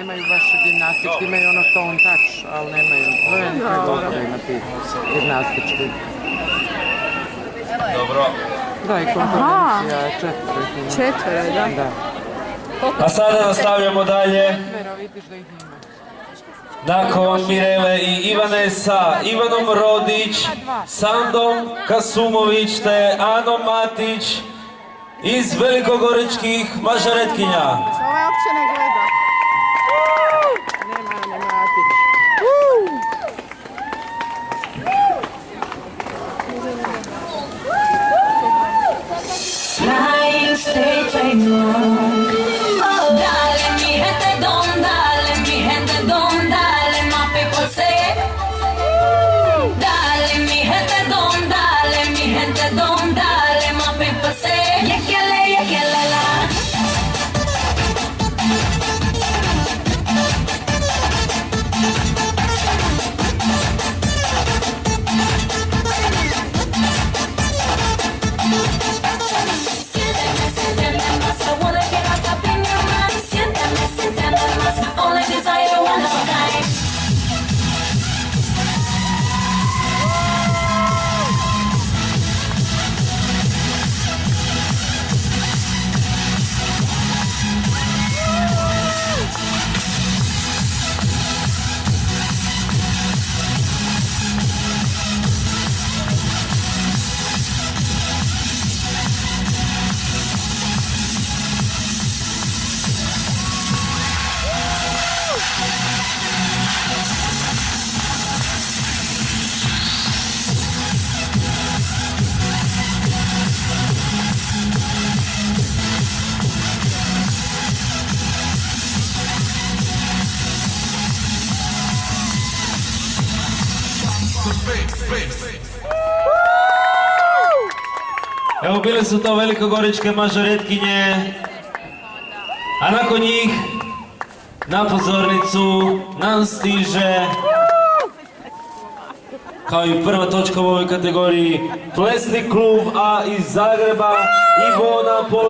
nemaju baš gimnastički, imaju ono tone touch, ali nemaju. Dobro imati gimnastički. Dobro. Da, i konkurencija je Četvero, da. A sada nastavljamo dalje. Četvero, vidiš da ih ima. Nakon Mirele i Ivane sa Ivanom Rodić, Sandom Kasumović te Anom Matić iz velikogoričkih mažoretkinja. Ovaj uopće ne gleda. Nema Ane Matić. Flying straight right wrong. Oh, dale mi gente don, dale mi gente don, dale my people say it. Dale mi gente don, dale mi gente don, dale my people say it. Yekele la. Evo, bile su to velikogoričke mažoretkinje, a nakon njih na pozornicu nam stiže, kao i prva točka u ovoj kategoriji, plesni klub A iz Zagreba, Ivona